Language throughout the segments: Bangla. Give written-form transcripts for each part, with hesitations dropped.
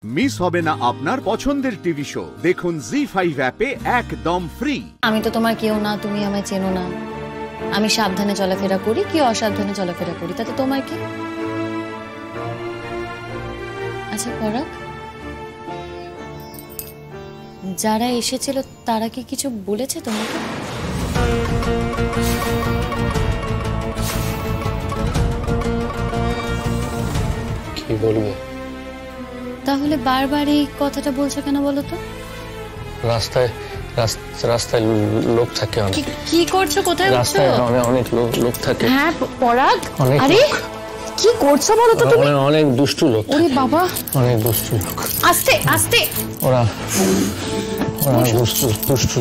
মিস হবে না আপনার পছন্দের টিভি শো। দেখুন জি5 অ্যাপে একদম ফ্রি। আমি তো তোমার কেউ না, তুমি আমায় চেনো না। আমি সাবধানে চলাফেরা করি কি অসাবধানে চলাফেরা করি, তাতে তোমার কি? আচ্ছা পরাগ, যারা এসেছিল তারা কি কিছু বলেছে তোমাকে? কি বলবে? তাহলে বারবার এই কথাটা বলছো কেন বলো তো? রাস্তায় রাস্তায় লোক থাকে অনেক। কি করছো, কোথায় রাস্তায় অনেক লোক থাকে। হ্যাঁ পরাগ, অনেক আরে কি করছো বলো তো তুমি? অনেক দুষ্টু লোক। ওরে বাবা, অনেক দুষ্টু লোক। আস্তে আস্তে। ওরা দুষ্টু।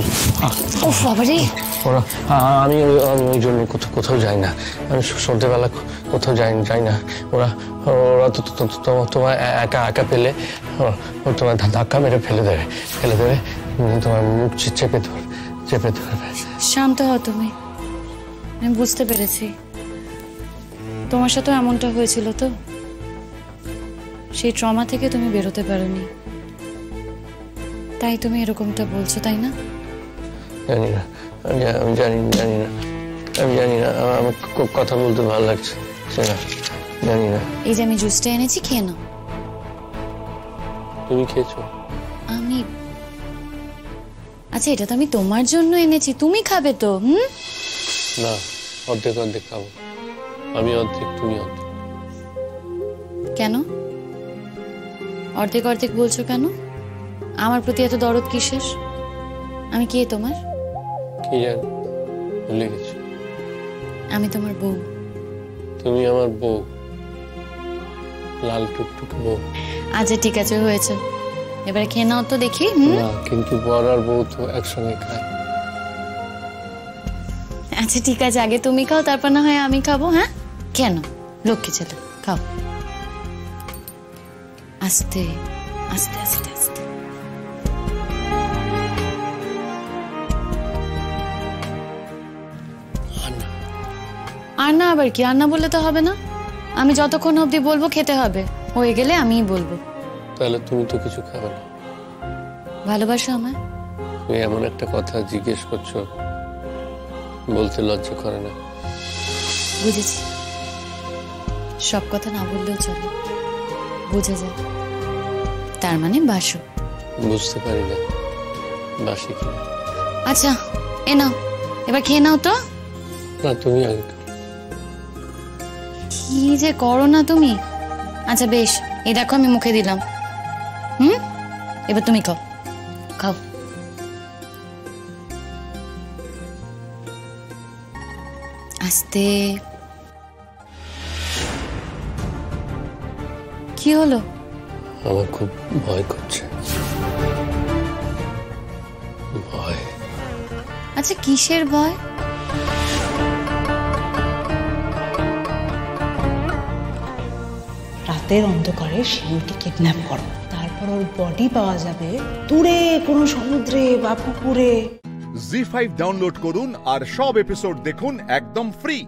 ওহ বাবা রে। ওরা আমি ওই জন্য কোথাও যাই না। আমি সন্ধ্যেবেলা কোথাও যাই না। ওরা তোমার একা পেলে তোমার ধাক্কা মেরে ফেলে দেবে তোমার মুখ চেপে ধরবে। শান্ত হও তুমি, আমি বুঝতে পেরেছি তোমার সাথে এমনটা হয়েছিল। তো সেই ট্রমা থেকে তুমি বেরোতে পারোনি, তাই তুমি এরকমটা বলছো, তাই না? জানি না, আমি জানি না। আমার কথা বলতে ভালো লাগছে না, জানি না। এই যে আমি জুসটা এনেছি, খেয়ে নাও। তুমি খেয়েছো? আমি আচ্ছা, এটা তো আমি তোমার জন্য এনেছি, তুমি খাবে তো? না, অর্ধেক খাবো। আমি অর্ধেক, তুমি অর্ধেক। কেন অর্ধেক বলছো কেন? আমার প্রতি এত দরদ কিসের? আমি কে তোমার? কি জানি, ভুলে গেছি। আমি তোমার বউ। তুমি আমার বউ, লাল টুকটুক বউ। আচ্ছা ঠিক আছে, হয়েছে, এবারে খেয়ে নাও তো দেখি। না, কিন্তু বর আর বউ তো একসঙ্গে খায়। আচ্ছা ঠিক আছে, আগে তুমি খাও, তারপর না হয় আমি খাবো। হ্যাঁ কেন, লক্ষ্মী ছেলে, খাও। আস্তে আস্তে আস্তে আস্তে। আর না, আবার কি? আর না বললে তো হবে না। আমি যতক্ষণ অবধি বলবো খেতে হবে, হয়ে গেলে আমিই বলবো। তাহলে তুমি তো কিছু খাবে না। ভালোবাসো আমায়? তুমি এমন একটা কথা জিজ্ঞেস করছো, বলতে লজ্জা করে না? বুঝেছি, সব কথা না বললেও চলে, বুঝে যায়। তার মানে বাসো। বুঝতে পারি না বাসি কি। আচ্ছা এ নাও, এবার খেয়ে নাও তো। না, তুমি আগে। কি যে করো না তুমি। আচ্ছা বেশ, এই দেখো আমি মুখে দিলাম। এবার তুমি খাও, খাও। আস্তে। কি হলো? আমার খুব ভয় করছে। ভয়? আচ্ছা কিসের ভয়? রাতের অন্ধকারে শিমুলকে কিডন্যাপ করো, তারপর ওর বডি পাওয়া যাবে দূরে কোনো সমুদ্রে বা পুকুরে। জি5 ডাউনলোড করুন আর সব এপিসোড দেখুন একদম ফ্রি।